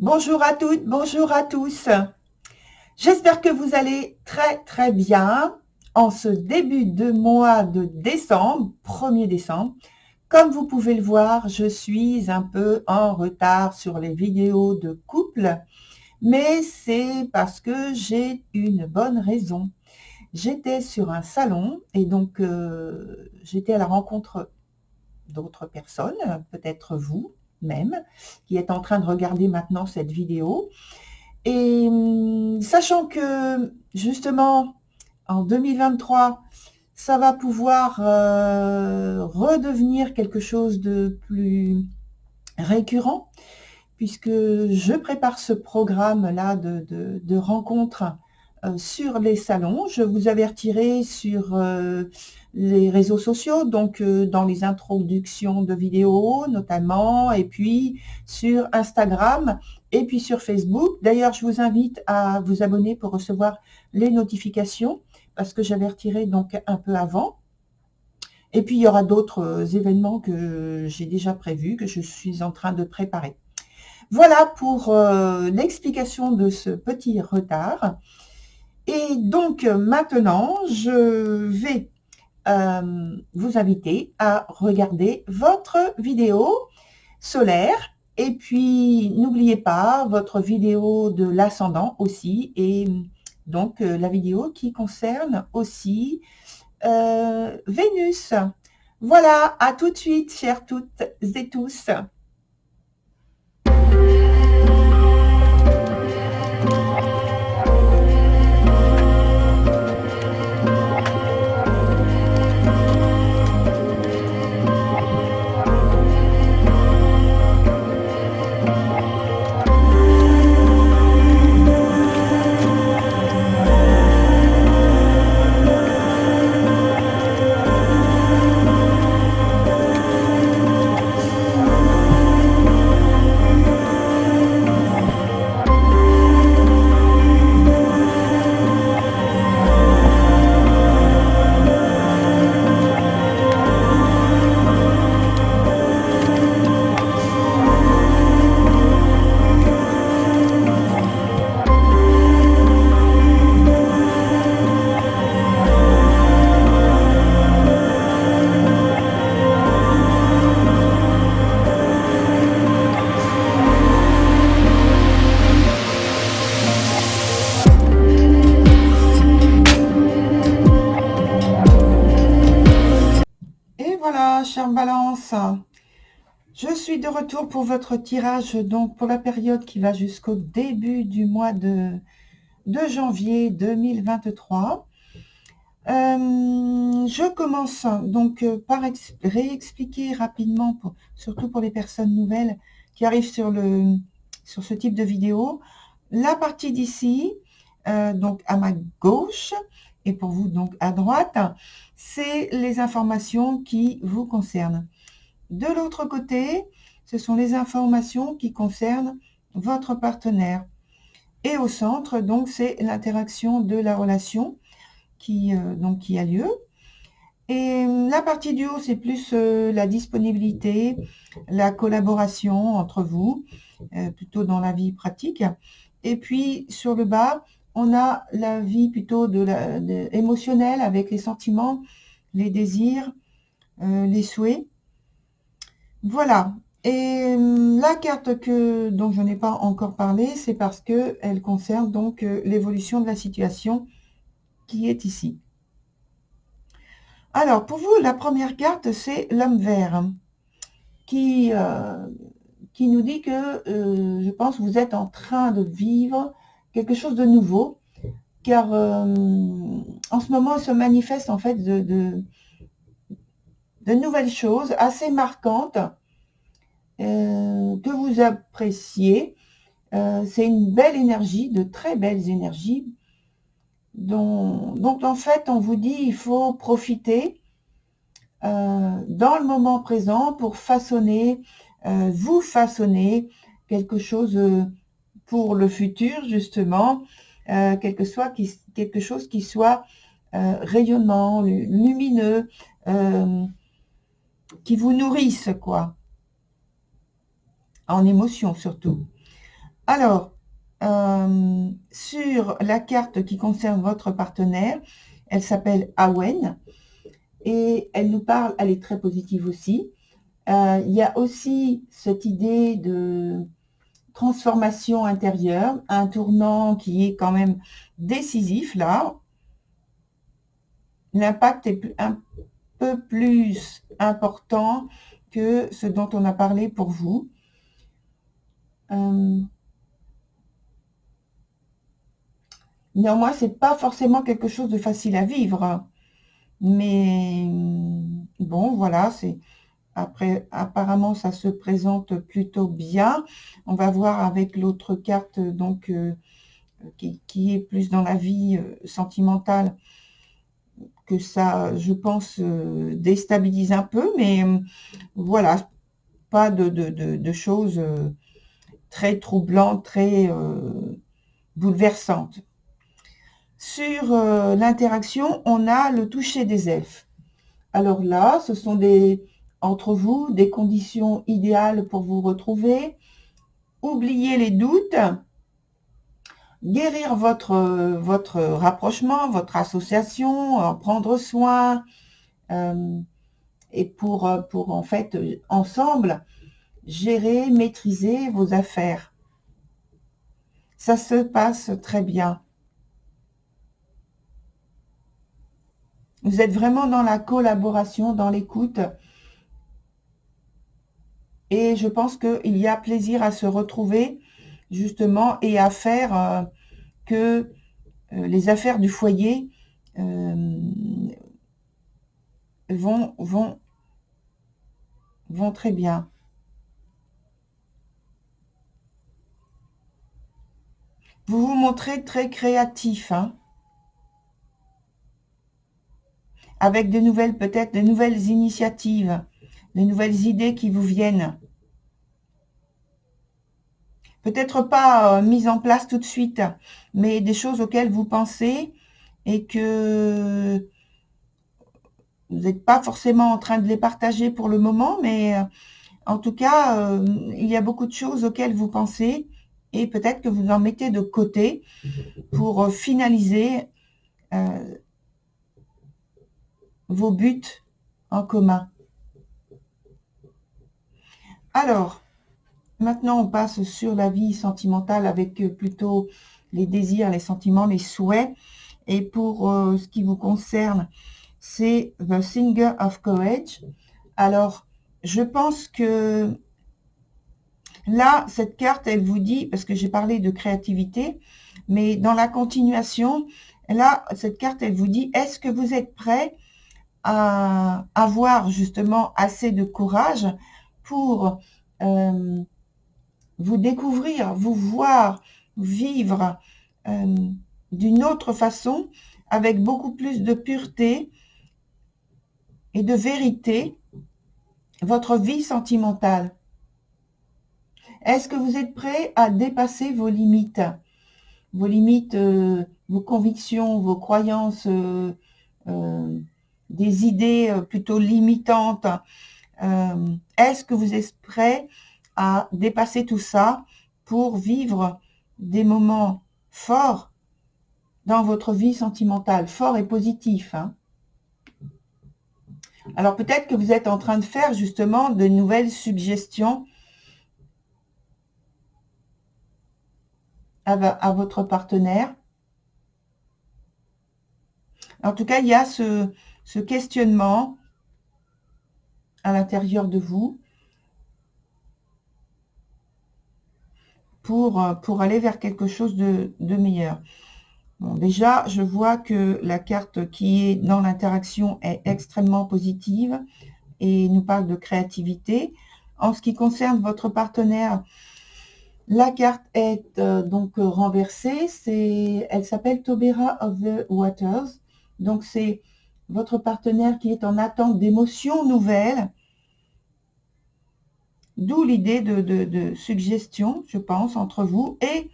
Bonjour à toutes, bonjour à tous. J'espère que vous allez très bien en ce début de mois de décembre, 1er décembre. Comme vous pouvez le voir, je suis un peu en retard sur les vidéos de couple, mais c'est parce que j'ai une bonne raison. J'étais sur un salon et donc j'étais à la rencontre d'autres personnes, peut-être vous même, qui êtes en train de regarder maintenant cette vidéo. Et sachant que justement en 2023, ça va pouvoir redevenir quelque chose de plus récurrent, puisque je prépare ce programme-là de rencontres sur les salons. Je vous avertirai sur les réseaux sociaux, donc dans les introductions de vidéos notamment, et puis sur Instagram, et puis sur Facebook. D'ailleurs, je vous invite à vous abonner pour recevoir les notifications, parce que j'avertirai donc un peu avant. Et puis, il y aura d'autres événements que j'ai déjà prévus, que je suis en train de préparer. Voilà pour l'explication de ce petit retard. Et donc maintenant, je vais vous inviter à regarder votre vidéo solaire. Et puis, n'oubliez pas votre vidéo de l'ascendant aussi. Et donc, la vidéo qui concerne aussi Vénus. Voilà, à tout de suite, chères toutes et tous. Et voilà, chère Balance, je suis de retour pour votre tirage, donc pour la période qui va jusqu'au début du mois de janvier 2023. Je commence donc par réexpliquer rapidement, surtout pour les personnes nouvelles qui arrivent sur ce type de vidéo, la partie d'ici, donc à ma gauche, et pour vous donc à droite, c'est les informations qui vous concernent. De l'autre côté, ce sont les informations qui concernent votre partenaire. Et au centre, donc, c'est l'interaction de la relation qui a lieu. Et la partie du haut, c'est plus la disponibilité, la collaboration entre vous, plutôt dans la vie pratique. Et puis, sur le bas, on a la vie plutôt émotionnelle avec les sentiments, les désirs, les souhaits. Voilà. Et la carte dont je n'ai pas encore parlé, c'est parce qu'elle concerne donc l'évolution de la situation qui est ici. Alors, pour vous, la première carte, c'est l'homme vert, qui nous dit que, je pense, vous êtes en train de vivre quelque chose de nouveau, car en ce moment, il se manifeste en fait de nouvelles choses assez marquantes que vous appréciez. C'est une belle énergie, de très belles énergies. Donc, en fait, on vous dit il faut profiter dans le moment présent pour vous façonner quelque chose pour le futur, justement, quelque chose qui soit rayonnant, lumineux, qui vous nourrisse, quoi, en émotion surtout. Alors, sur la carte qui concerne votre partenaire, elle s'appelle Awen et elle nous parle, elle est très positive aussi. Il y a aussi cette idée de transformation intérieure, un tournant qui est quand même décisif là. L'impact est un peu plus important que ce dont on a parlé pour vous. Néanmoins, c'est pas forcément quelque chose de facile à vivre. Mais bon, voilà, c'est après, apparemment, ça se présente plutôt bien. On va voir avec l'autre carte, donc, qui est plus dans la vie sentimentale, que ça, je pense, déstabilise un peu. Mais voilà, pas de choses très troublantes, très bouleversantes. Sur l'interaction, on a le toucher des elfes. Alors là, ce sont entre vous des conditions idéales pour vous retrouver. Oubliez les doutes, guérir votre rapprochement, votre association, en prendre soin, et pour en fait, ensemble, gérer, maîtriser vos affaires. Ça se passe très bien. Vous êtes vraiment dans la collaboration, dans l'écoute. Et je pense qu'il y a plaisir à se retrouver, justement, et à faire que les affaires du foyer vont très bien. Vous vous montrez très créatif, hein, avec de nouvelles, peut-être de nouvelles initiatives, de nouvelles idées qui vous viennent. Peut-être pas mises en place tout de suite, mais des choses auxquelles vous pensez et que vous n'êtes pas forcément en train de les partager pour le moment, mais en tout cas, il y a beaucoup de choses auxquelles vous pensez et peut-être que vous en mettez de côté pour finaliser vos buts en commun. Alors, maintenant, on passe sur la vie sentimentale avec plutôt les désirs, les sentiments, les souhaits. Et pour ce qui vous concerne, c'est The Singer of Courage. Alors, je pense que là, cette carte, elle vous dit, parce que j'ai parlé de créativité, mais dans la continuation, là, cette carte, elle vous dit, est-ce que vous êtes prêt à avoir justement assez de courage pour vous découvrir, vous voir, vivre d'une autre façon, avec beaucoup plus de pureté et de vérité, votre vie sentimentale. Est-ce que vous êtes prêt à dépasser vos limites, vos convictions, vos croyances, des idées plutôt limitantes? Est-ce que vous êtes prêt à dépasser tout ça pour vivre des moments forts dans votre vie sentimentale, forts et positifs, hein? Alors peut-être que vous êtes en train de faire justement de nouvelles suggestions à votre partenaire. En tout cas, il y a ce questionnement à l'intérieur de vous pour aller vers quelque chose de meilleur. Bon, déjà, je vois que la carte qui est dans l'interaction est extrêmement positive et nous parle de créativité. En ce qui concerne votre partenaire, la carte est donc renversée. Elle s'appelle Tobera of the Waters. Donc, c'est votre partenaire qui est en attente d'émotions nouvelles. D'où l'idée de suggestion, je pense, entre vous. Et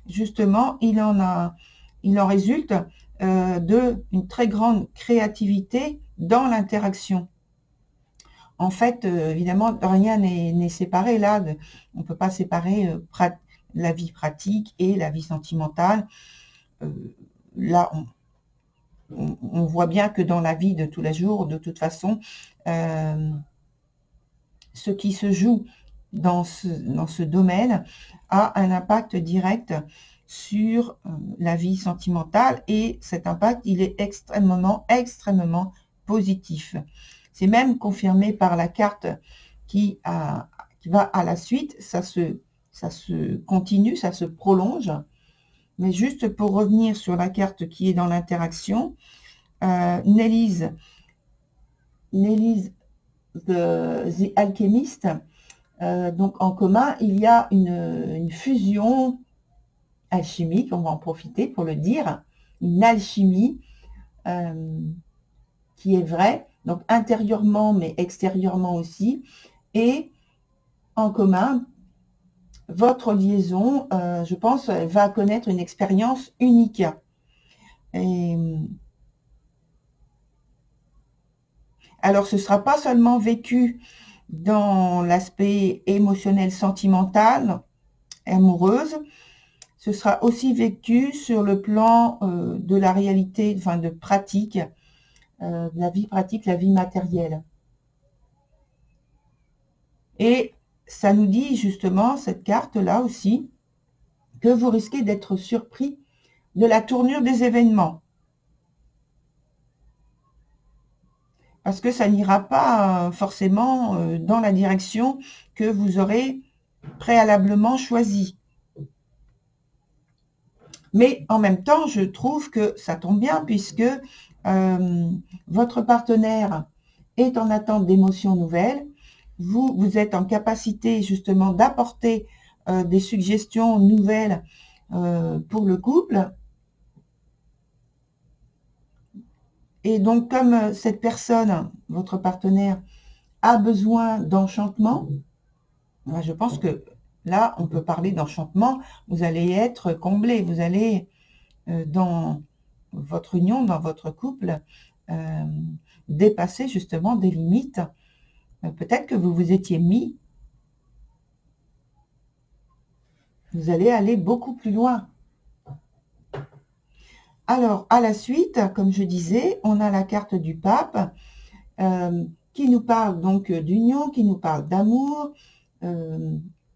justement, il en résulte une très grande créativité dans l'interaction. En fait, évidemment, rien n'est séparé là. On ne peut pas séparer la vie pratique et la vie sentimentale. Là, on voit bien que dans la vie de tous les jours, de toute façon, ce qui se joue dans ce domaine a un impact direct sur la vie sentimentale, et cet impact, il est extrêmement positif. C'est même confirmé par la carte qui va à la suite. Ça se continue, ça se prolonge. Mais juste pour revenir sur la carte qui est dans l'interaction, Nelly's The Alchemist, donc en commun, il y a une fusion alchimique, on va en profiter pour le dire, une alchimie qui est vraie, donc intérieurement mais extérieurement aussi, et en commun, votre liaison, je pense, va connaître une expérience unique. Et alors, ce ne sera pas seulement vécu dans l'aspect émotionnel, sentimental, amoureuse, ce sera aussi vécu sur le plan de la réalité, enfin de pratique, la vie pratique, la vie matérielle. Et ça nous dit justement, cette carte-là aussi, que vous risquez d'être surpris de la tournure des événements. Parce que ça n'ira pas forcément dans la direction que vous aurez préalablement choisie. Mais en même temps, je trouve que ça tombe bien, puisque votre partenaire est en attente d'émotions nouvelles. Vous êtes en capacité justement d'apporter des suggestions nouvelles pour le couple. Et donc, comme cette personne, votre partenaire, a besoin d'enchantement, je pense que là, on peut parler d'enchantement. Vous allez être comblé, vous allez, dans votre union, dans votre couple, dépasser justement des limites. Peut-être que vous vous étiez mis. Vous allez aller beaucoup plus loin. Alors, à la suite, comme je disais, on a la carte du pape qui nous parle donc d'union, qui nous parle d'amour,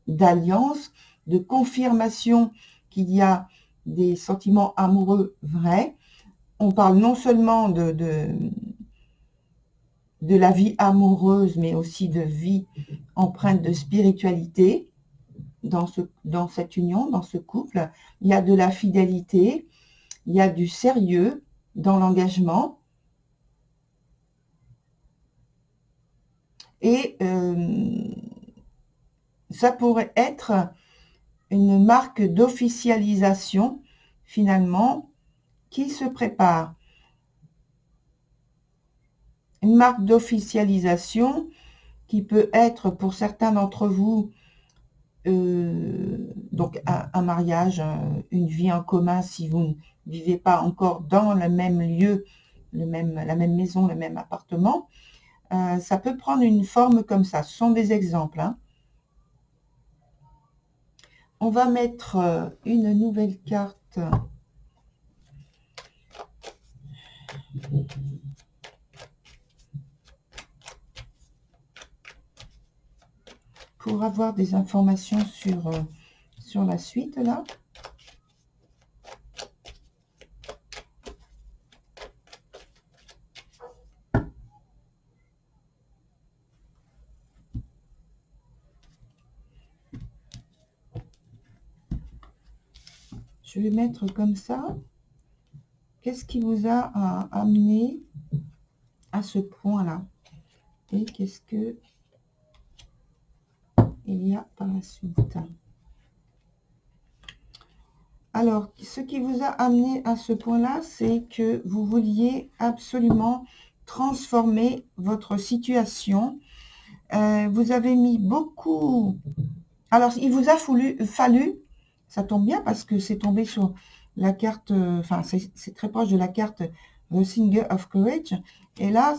d'alliance, de confirmation qu'il y a des sentiments amoureux vrais. On parle non seulement de la vie amoureuse, mais aussi de vie empreinte de spiritualité dans cette union, dans ce couple. Il y a de la fidélité, il y a du sérieux dans l'engagement. Et ça pourrait être une marque d'officialisation, finalement, qui se prépare. Une marque d'officialisation qui peut être pour certains d'entre vous donc un mariage, une vie en commun si vous ne vivez pas encore dans le même lieu, la même maison, le même appartement. Ça peut prendre une forme comme ça. Ce sont des exemples. Hein. On va mettre une nouvelle carte. Pour avoir des informations sur la suite, là. Je vais mettre comme ça. Qu'est-ce qui vous a amené à ce point-là? Et qu'est-ce que il y a par la suite? Alors, ce qui vous a amené à ce point-là, c'est que vous vouliez absolument transformer votre situation. Vous avez mis beaucoup... Alors, il vous a fallu, ça tombe bien parce que c'est tombé sur la carte, enfin, c'est très proche de la carte The Singer of Courage. Et là,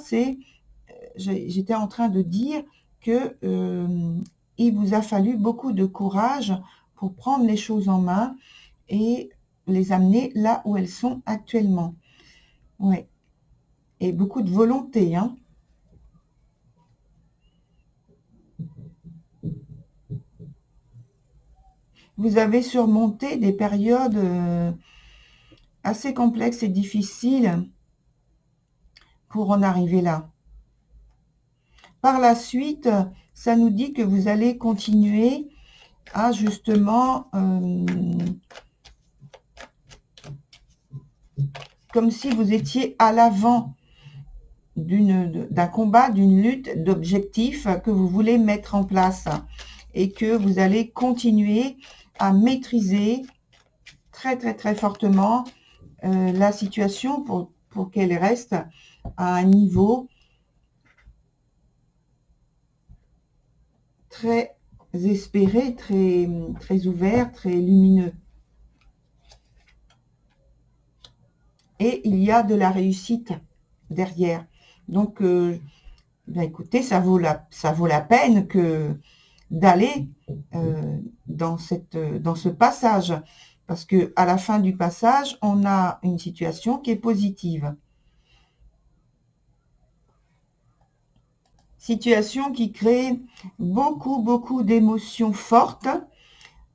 j'étais en train de dire que il vous a fallu beaucoup de courage pour prendre les choses en main et les amener là où elles sont actuellement. Ouais. Et beaucoup de volonté, hein. Vous avez surmonté des périodes assez complexes et difficiles pour en arriver là. Par la suite, ça nous dit que vous allez continuer à justement, comme si vous étiez à l'avant d'un combat, d'une lutte, d'objectifs que vous voulez mettre en place et que vous allez continuer à maîtriser très très très fortement la situation pour qu'elle reste à un niveau très espéré, très, très ouvert, très lumineux. Et il y a de la réussite derrière. Donc, ben écoutez, ça vaut la peine d'aller dans ce passage. Parce que à la fin du passage, on a une situation qui est positive. Situation qui crée beaucoup, beaucoup d'émotions fortes.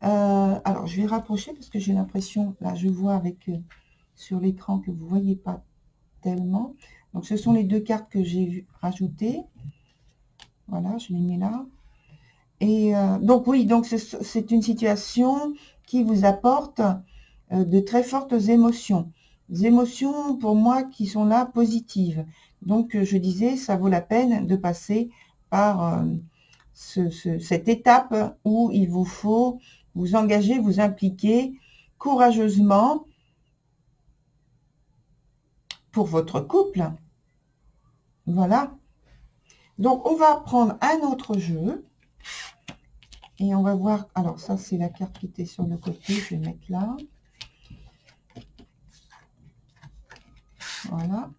Alors, je vais rapprocher parce que j'ai l'impression, là, je vois avec sur l'écran que vous ne voyez pas tellement. Donc, ce sont les deux cartes que j'ai rajoutées. Voilà, je les mets là. Et donc, oui, donc c'est une situation qui vous apporte de très fortes émotions. Des émotions, pour moi, qui sont là, positives. Donc, je disais, ça vaut la peine de passer par cette étape où il vous faut vous engager, vous impliquer courageusement pour votre couple. Voilà. Donc, on va prendre un autre jeu. Et on va voir... Alors, ça, c'est la carte qui était sur le côté. Je vais mettre là. Voilà.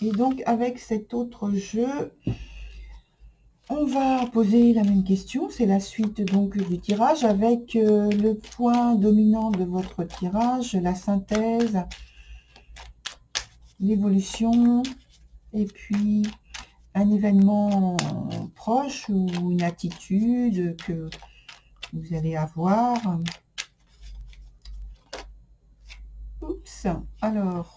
Et donc, avec cet autre jeu, on va poser la même question. C'est la suite donc du tirage avec le point dominant de votre tirage, la synthèse, l'évolution, et puis un événement proche ou une attitude que vous allez avoir. Oups, alors,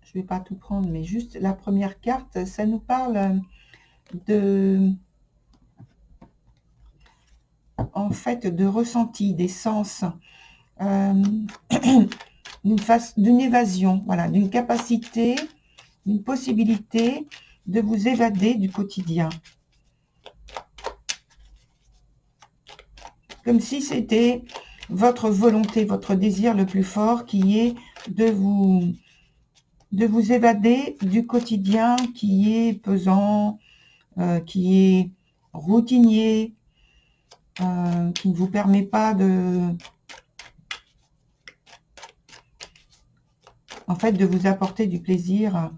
je ne vais pas tout prendre, mais juste la première carte, ça nous parle de, en fait, de ressenti, des sens, d'une évasion, voilà, d'une capacité, d'une possibilité de vous évader du quotidien. Comme si c'était votre volonté, votre désir le plus fort qui est de vous évader du quotidien qui est pesant, qui est routinier, qui ne vous permet pas en fait, de vous apporter du plaisir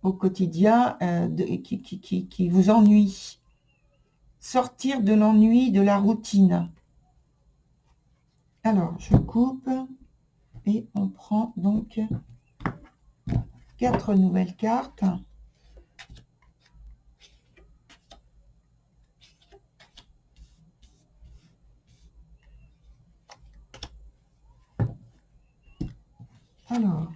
au quotidien, qui vous ennuie. Sortir de l'ennui, de la routine. Alors, je coupe et on prend donc 4 nouvelles cartes. Alors,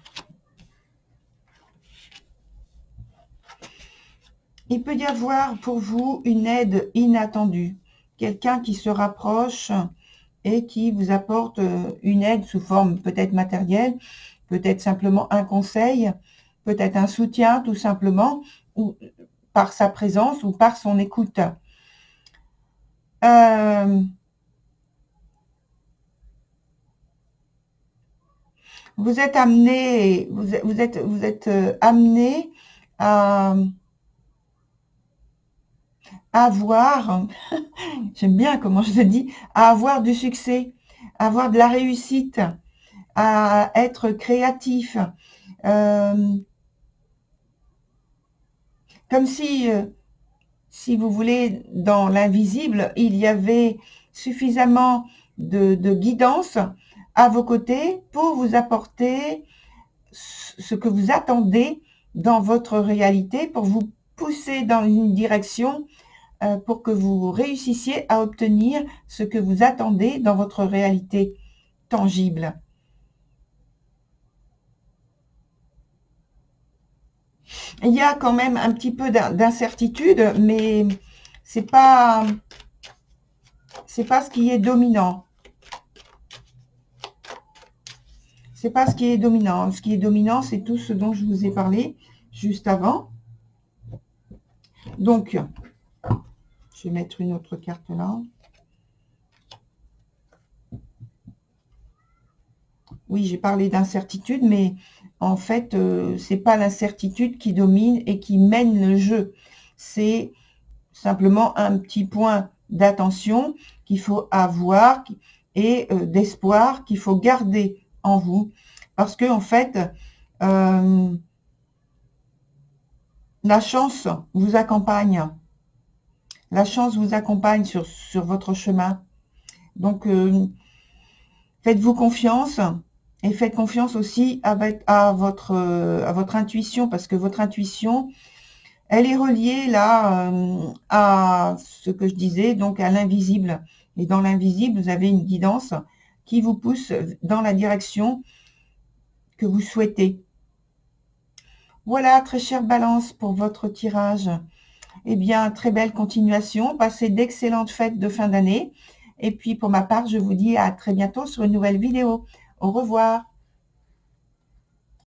il peut y avoir pour vous une aide inattendue. Quelqu'un qui se rapproche et qui vous apporte une aide sous forme peut-être matérielle, peut-être simplement un conseil, peut-être un soutien tout simplement, ou par sa présence ou par son écoute. Vous êtes amené, vous êtes amené à avoir, j'aime bien comment je le dis, à avoir du succès, à avoir de la réussite, à être créatif, comme comme si vous voulez, dans l'invisible, il y avait suffisamment de guidance à vos côtés pour vous apporter ce que vous attendez dans votre réalité, pour vous pousser dans une direction pour que vous réussissiez à obtenir ce que vous attendez dans votre réalité tangible. Il y a quand même un petit peu d'incertitude, mais c'est pas ce qui est dominant. C'est pas ce qui est dominant. Ce qui est dominant, c'est tout ce dont je vous ai parlé juste avant. Donc, je vais mettre une autre carte là. Oui, j'ai parlé d'incertitude, mais en fait, c'est pas l'incertitude qui domine et qui mène le jeu. C'est simplement un petit point d'attention qu'il faut avoir et d'espoir qu'il faut garder en vous. Parce que, en fait, la chance vous accompagne. La chance vous accompagne sur votre chemin. Donc, faites-vous confiance et faites confiance aussi à votre intuition, parce que votre intuition, elle est reliée là à ce que je disais, donc à l'invisible. Et dans l'invisible, vous avez une guidance qui vous pousse dans la direction que vous souhaitez. Voilà, très chère Balance, pour votre tirage. Eh bien, très belle continuation. Passez d'excellentes fêtes de fin d'année. Et puis, pour ma part, je vous dis à très bientôt sur une nouvelle vidéo. Au revoir.